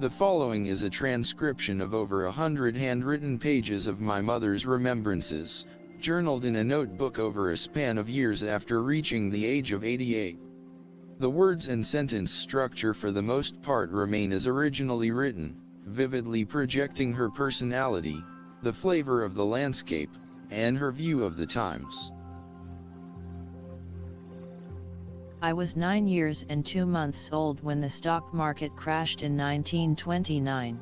The following is a transcription of over 100 handwritten pages of my mother's remembrances, journaled in a notebook over a span of years after reaching the age of 88. The words and sentence structure for the most part remain as originally written, vividly projecting her personality, the flavor of the landscape, and her view of the times. I was 9 years and 2 months old when the stock market crashed in 1929.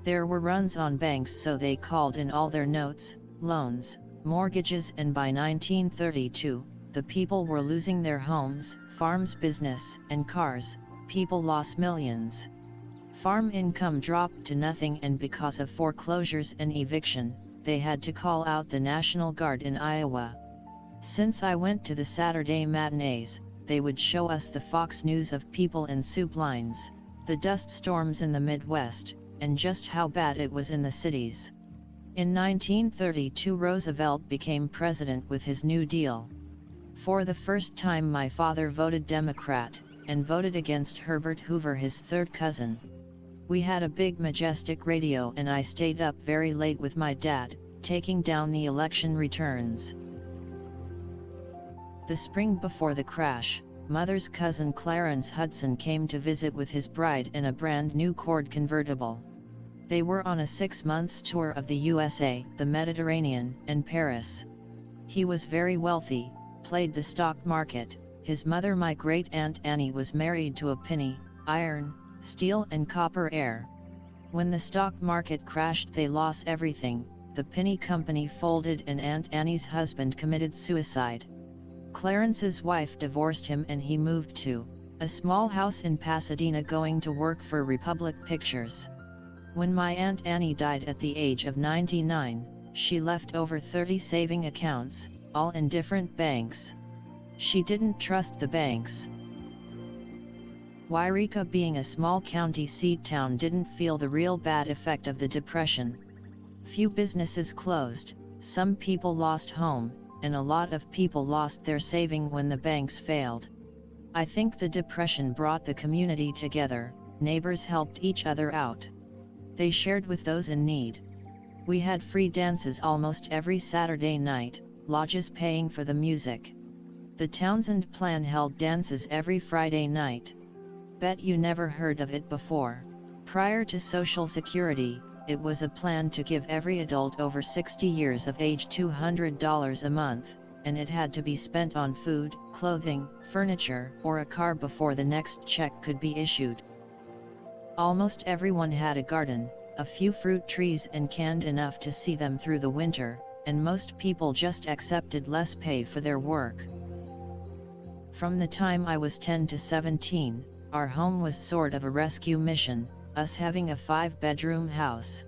There were runs on banks, so they called in all their notes, loans, mortgages, and by 1932, the people were losing their homes, farms, business, and cars. People lost millions. Farm income dropped to nothing, and because of foreclosures and eviction, they had to call out the National Guard in Iowa. Since I went to the Saturday matinees, they would show us the Fox News of people and soup lines, the dust storms in the Midwest, and just how bad it was in the cities. In 1932, Roosevelt became president with his New Deal. For the first time, my father voted Democrat, and voted against Herbert Hoover, his third cousin. We had a big majestic radio, and I stayed up very late with my dad, taking down the election returns. The spring before the crash, Mother's cousin Clarence Hudson came to visit with his bride in a brand new Cord convertible. They were on a 6-month tour of the USA, the Mediterranean, and Paris. He was very wealthy, played the stock market. His mother, my great-aunt Annie, was married to a penny, iron, steel and copper heir. When the stock market crashed, they lost everything. The penny company folded and Aunt Annie's husband committed suicide. Clarence's wife divorced him and he moved to a small house in Pasadena, going to work for Republic Pictures. When my Aunt Annie died at the age of 99, she left over 30 saving accounts, all in different banks. She didn't trust the banks. Wairika, being a small county seat town, didn't feel the real bad effect of the Depression. Few businesses closed, some people lost home, and a lot of people lost their saving when the banks failed. I think the Depression brought the community together. Neighbors helped each other out. They shared with those in need. We had free dances almost every Saturday night, lodges paying for the music. The Townsend Plan held dances every Friday night. Bet you never heard of it before. Prior to Social Security, it was a plan to give every adult over 60 years of age $200 a month, and it had to be spent on food, clothing, furniture, or a car before the next check could be issued. Almost everyone had a garden, a few fruit trees, and canned enough to see them through the winter, and most people just accepted less pay for their work. From the time I was 10 to 17, our home was sort of a rescue mission, us having a 5-bedroom house.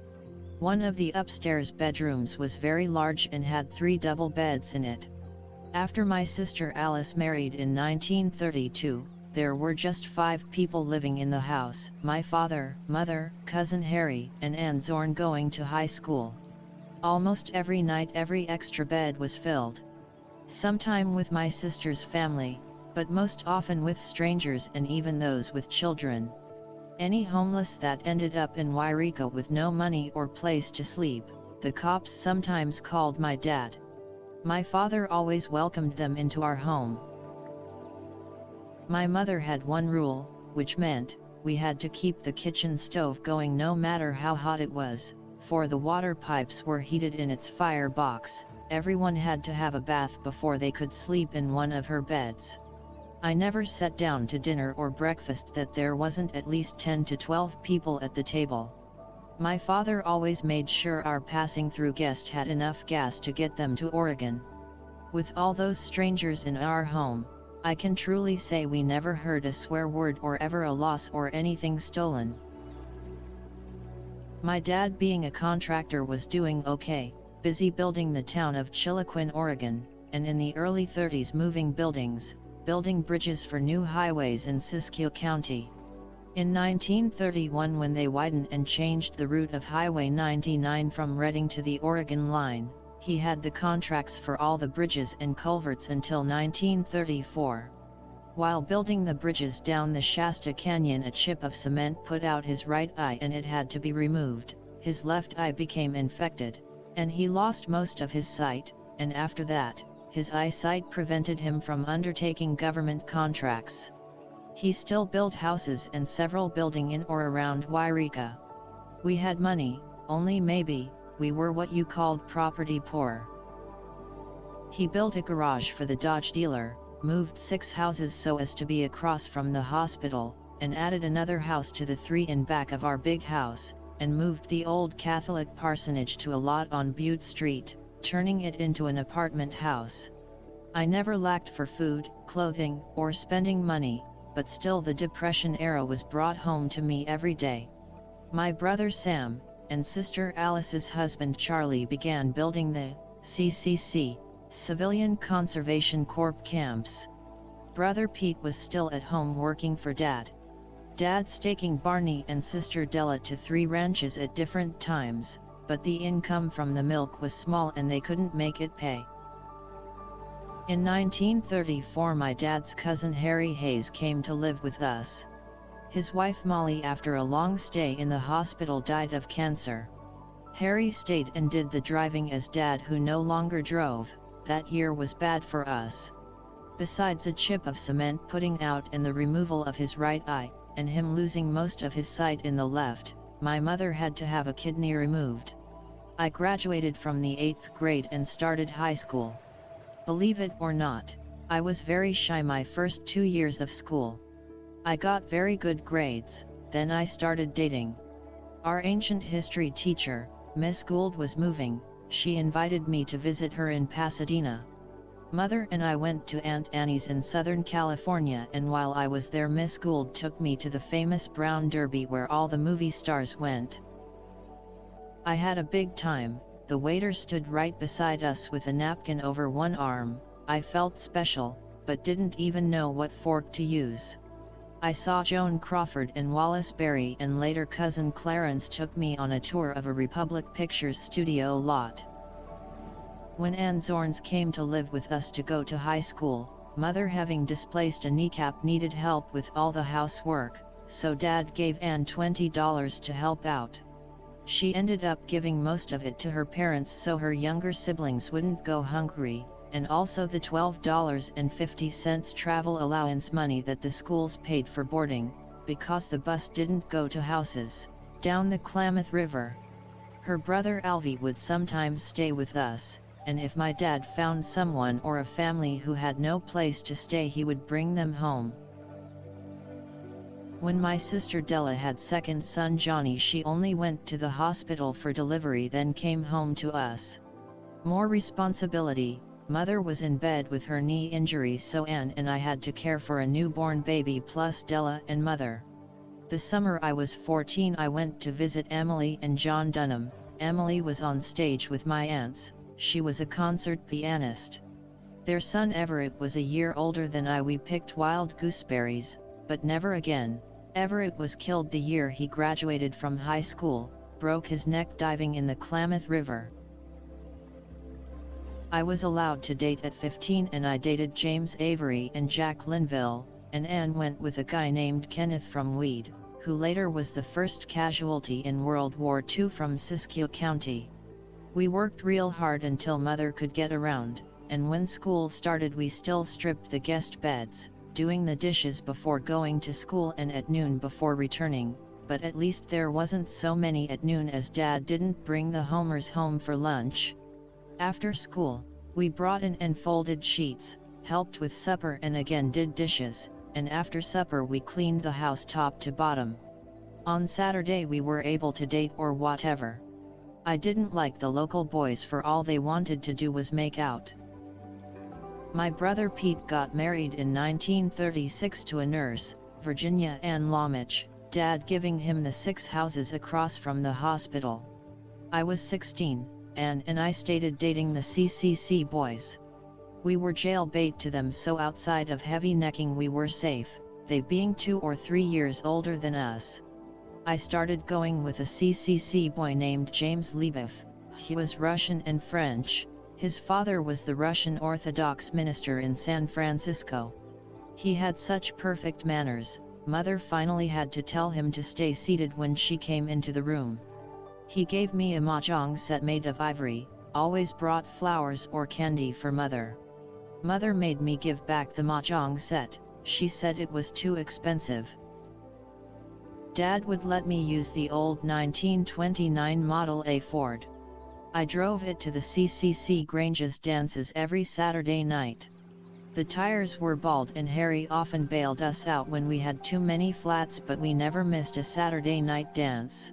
One of the upstairs bedrooms was very large and had 3 double beds in it. After my sister Alice married in 1932, there were just 5 people living in the house: my father, mother, cousin Harry, and Aunt Zorn going to high school. Almost every night every extra bed was filled. Sometime with my sister's family, but most often with strangers and even those with children. Any homeless that ended up in Wairika with no money or place to sleep, the cops sometimes called my dad. My father always welcomed them into our home. My mother had one rule, which meant, we had to keep the kitchen stove going no matter how hot it was, for the water pipes were heated in its firebox. Everyone had to have a bath before they could sleep in one of her beds. I never sat down to dinner or breakfast that there wasn't at least 10 to 12 people at the table. My father always made sure our passing through guest had enough gas to get them to Oregon. With all those strangers in our home, I can truly say we never heard a swear word or ever a loss or anything stolen. My dad, being a contractor, was doing okay, busy building the town of Chiloquin, Oregon, and in the early 30s moving buildings, building bridges for new highways in Siskiyou County. In 1931, when they widened and changed the route of Highway 99 from Reading to the Oregon line, he had the contracts for all the bridges and culverts until 1934. While building the bridges down the Shasta Canyon, a chip of cement put out his right eye and it had to be removed. His left eye became infected, and he lost most of his sight, and after that, his eyesight prevented him from undertaking government contracts. He still built houses and several building in or around Wairika. We had money, only maybe, we were what you called property poor. He built a garage for the Dodge dealer, moved 6 houses so as to be across from the hospital, and added another house to the 3 in back of our big house, and moved the old Catholic parsonage to a lot on Butte Street, turning it into an apartment house. I never lacked for food, clothing, or spending money, but still the Depression era was brought home to me every day. My brother Sam, and sister Alice's husband Charlie began building the CCC, Civilian Conservation Corps camps. Brother Pete was still at home working for Dad. Dad staking Barney and sister Della to 3 ranches at different times, but the income from the milk was small and they couldn't make it pay. In 1934 my dad's cousin Harry Hayes came to live with us. His wife Molly, after a long stay in the hospital, died of cancer. Harry stayed and did the driving as Dad, who no longer drove. That year was bad for us. Besides a chip of cement putting out and the removal of his right eye, and him losing most of his sight in the left, my mother had to have a kidney removed. I graduated from the 8th grade and started high school. Believe it or not, I was very shy my first 2 years of school. I got very good grades, then I started dating. Our ancient history teacher, Miss Gould, was moving. She invited me to visit her in Pasadena. Mother and I went to Aunt Annie's in Southern California, and while I was there Miss Gould took me to the famous Brown Derby where all the movie stars went. I had a big time. The waiter stood right beside us with a napkin over one arm. I felt special, but didn't even know what fork to use. I saw Joan Crawford and Wallace Beery, and later cousin Clarence took me on a tour of a Republic Pictures studio lot. When Ann Zorns came to live with us to go to high school, Mother, having displaced a kneecap, needed help with all the housework, so Dad gave Ann $20 to help out. She ended up giving most of it to her parents so her younger siblings wouldn't go hungry, and also the $12.50 travel allowance money that the schools paid for boarding, because the bus didn't go to houses down the Klamath River. Her brother Alvy would sometimes stay with us, and if my dad found someone or a family who had no place to stay, he would bring them home. When my sister Della had second son Johnny, she only went to the hospital for delivery, then came home to us. More responsibility. Mother was in bed with her knee injury, so Ann and I had to care for a newborn baby plus Della and Mother. The summer I was 14 I went to visit Emily and John Dunham. Emily was on stage with my aunts. She was a concert pianist. Their son Everett was a year older than I. We picked wild gooseberries, but never again. Everett was killed the year he graduated from high school, broke his neck diving in the Klamath River. I was allowed to date at 15 and I dated James Avery and Jack Linville, and Ann went with a guy named Kenneth from Weed, who later was the first casualty in World War II from Siskiyou County. We worked real hard until Mother could get around, and when school started we still stripped the guest beds, doing the dishes before going to school and at noon before returning, but at least there wasn't so many at noon as Dad didn't bring the homers home for lunch. After school, we brought in and folded sheets, helped with supper and again did dishes, and after supper we cleaned the house top to bottom. On Saturday we were able to date or whatever. I didn't like the local boys, for all they wanted to do was make out. My brother Pete got married in 1936 to a nurse, Virginia Ann Lomich, Dad giving him the 6 houses across from the hospital. I was 16. Ann and I started dating the CCC boys. We were jailbait to them, so outside of heavy necking we were safe, they being 2 or 3 years older than us. I started going with a CCC boy named James Lebev. He was Russian and French. His father was the Russian Orthodox minister in San Francisco. He had such perfect manners, Mother finally had to tell him to stay seated when she came into the room. He gave me a mahjong set made of ivory, always brought flowers or candy for Mother. Mother made me give back the mahjong set, she said it was too expensive. Dad would let me use the old 1929 Model A Ford. I drove it to the CCC Grange's dances every Saturday night. The tires were bald and Harry often bailed us out when we had too many flats, but we never missed a Saturday night dance.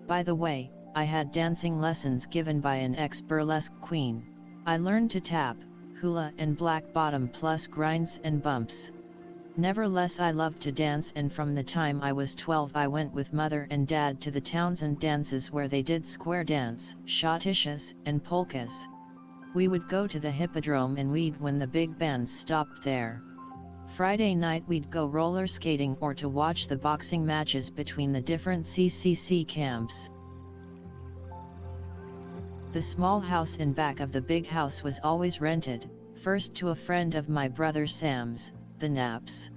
By the way, I had dancing lessons given by an ex-burlesque queen. I learned to tap, hula and black bottom plus grinds and bumps. Nevertheless, I loved to dance, and from the time I was 12 I went with Mother and Dad to the Townsend dances where they did square dance, schottisches, and polkas. We would go to the Hippodrome and we'd when the big bands stopped there. Friday night we'd go roller skating or to watch the boxing matches between the different CCC camps. The small house in back of the big house was always rented, first to a friend of my brother Sam's, the Knapps.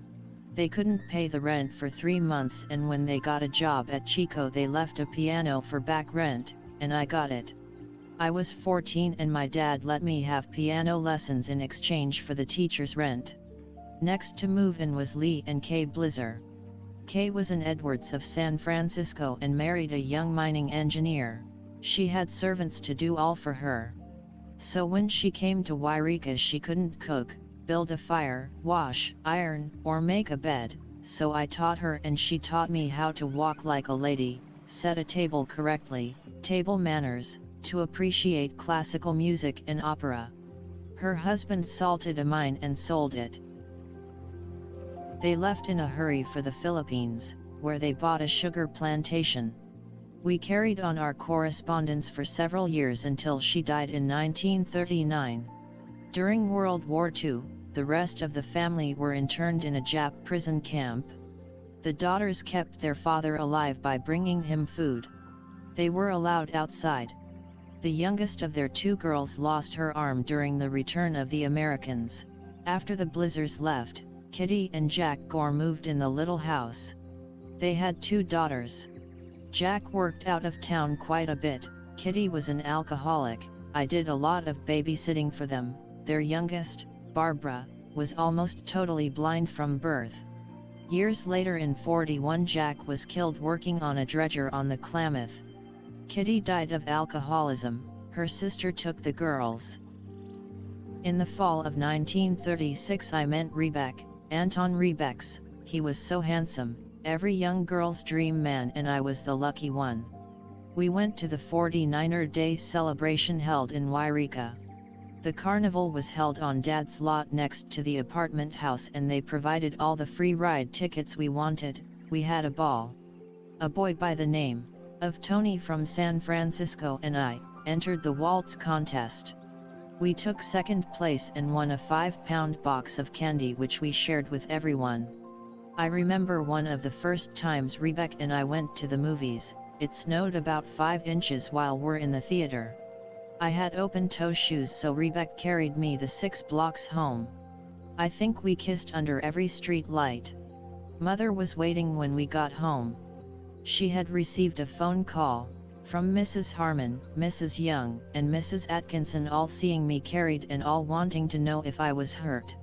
They couldn't pay the rent for 3 months, and when they got a job at Chico they left a piano for back rent, and I got it. I was 14 and my dad let me have piano lessons in exchange for the teacher's rent. Next to move in was Lee and Kay Blizzar. Kay was an Edwards of San Francisco and married a young mining engineer. She had servants to do all for her. So when she came to Wairika she couldn't cook, build a fire, wash, iron, or make a bed, so I taught her and she taught me how to walk like a lady, set a table correctly, table manners, to appreciate classical music and opera. Her husband salted a mine and sold it. They left in a hurry for the Philippines, where they bought a sugar plantation. We carried on our correspondence for several years until she died in 1939. During World War II, the rest of the family were interned in a Jap prison camp. The daughters kept their father alive by bringing him food. They were allowed outside. The youngest of their 2 girls lost her arm during the return of the Americans. After the Blizzars left, Kitty and Jack Gore moved in the little house. They had 2 daughters. Jack worked out of town quite a bit. Kitty was an alcoholic. I did a lot of babysitting for them. Their youngest, Barbara, was almost totally blind from birth. Years later in '41 Jack was killed working on a dredger on the Klamath. Kitty died of alcoholism. Her sister took the girls. In the fall of 1936 I met Rebec, Anton Rebecs. He was so handsome, every young girl's dream man, and I was the lucky one. We went to the 49er Day celebration held in Wairika. The carnival was held on Dad's lot next to the apartment house and they provided all the free ride tickets we wanted. We had a ball. A boy by the name of Tony from San Francisco and I entered the waltz contest. We took second place and won a 5-pound box of candy which we shared with everyone. I remember one of the first times Rebec and I went to the movies. It snowed about 5 inches while we're in the theater. I had open-toe shoes, so Rebec carried me the 6 blocks home. I think we kissed under every street light. Mother was waiting when we got home. She had received a phone call from Mrs. Harmon, Mrs. Young, and Mrs. Atkinson, all seeing me carried and all wanting to know if I was hurt.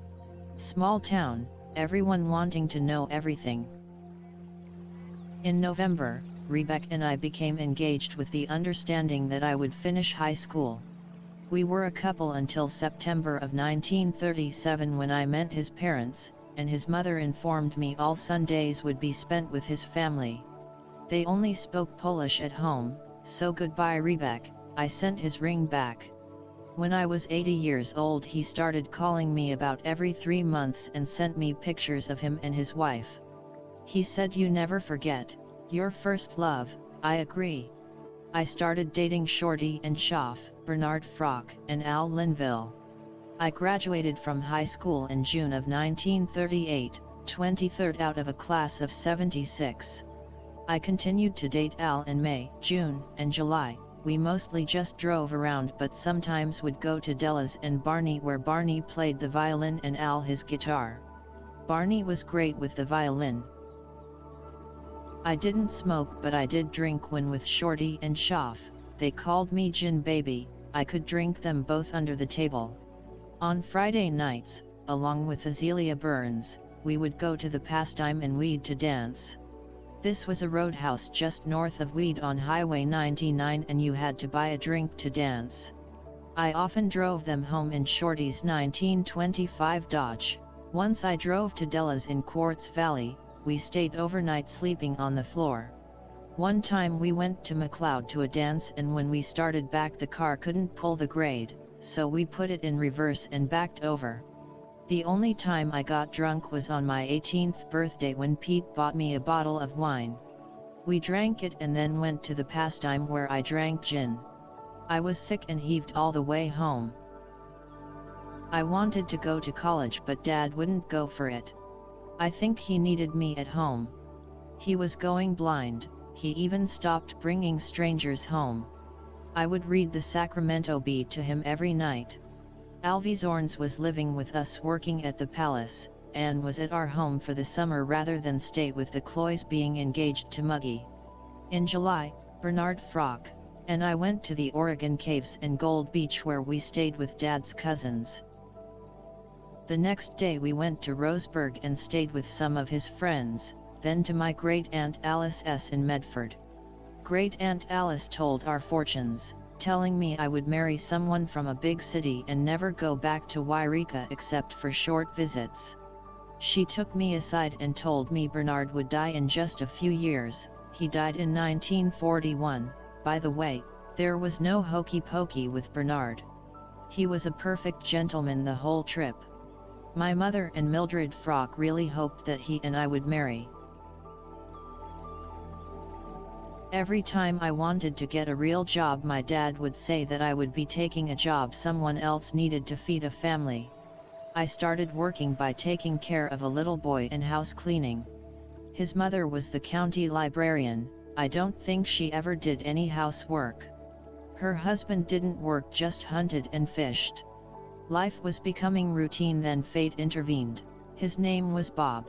Small town, everyone wanting to know everything. In November, Rebec and I became engaged with the understanding that I would finish high school. We were a couple until September of 1937 when I met his parents, and his mother informed me all Sundays would be spent with his family. They only spoke Polish at home, so goodbye Rebec. I sent his ring back. When I was 80 years old he started calling me about every 3 months and sent me pictures of him and his wife. He said, "You never forget your first love." I agree. I started dating Shorty and Schaff, Bernard Frock, and Al Linville. I graduated from high school in June of 1938, 23rd out of a class of 76. I continued to date Al in May, June, and July. We mostly just drove around but sometimes would go to Della's and Barney, where Barney played the violin and Al his guitar. Barney was great with the violin. I didn't smoke, but I did drink when with Shorty and Schaff. They called me Gin Baby. I could drink them both under the table. On Friday nights, along with Azealia Burns, we would go to the Pastime and Weed to dance. This was a roadhouse just north of Weed on Highway 99, and you had to buy a drink to dance. I often drove them home in Shorty's 1925 Dodge. Once I drove to Della's in Quartz Valley. We stayed overnight sleeping on the floor. One time we went to McLeod to a dance, and when we started back the car couldn't pull the grade, so we put it in reverse and backed over. The only time I got drunk was on my 18th birthday when Pete bought me a bottle of wine. We drank it and then went to the Pastime where I drank gin. I was sick and heaved all the way home. I wanted to go to college, but Dad wouldn't go for it. I think he needed me at home. He was going blind. He even stopped bringing strangers home. I would read the Sacramento Bee to him every night. Alvy Zorns was living with us working at the Palace, and was at our home for the summer rather than stay with the Cloys being engaged to Muggy. In July, Bernard Frock and I went to the Oregon Caves and Gold Beach where we stayed with Dad's cousins. The next day we went to Roseburg and stayed with some of his friends, then to my great-aunt Alice S. in Medford. Great-aunt Alice told our fortunes, telling me I would marry someone from a big city and never go back to Wairika except for short visits. She took me aside and told me Bernard would die in just a few years. He died in 1941, by the way. There was no hokey pokey with Bernard. He was a perfect gentleman the whole trip. My mother and Mildred Frock really hoped that he and I would marry. Every time I wanted to get a real job, my dad would say that I would be taking a job someone else needed to feed a family. I started working by taking care of a little boy and house cleaning. His mother was the county librarian. I don't think she ever did any housework. Her husband didn't work, just hunted and fished. Life was becoming routine, then fate intervened. His name was Bob.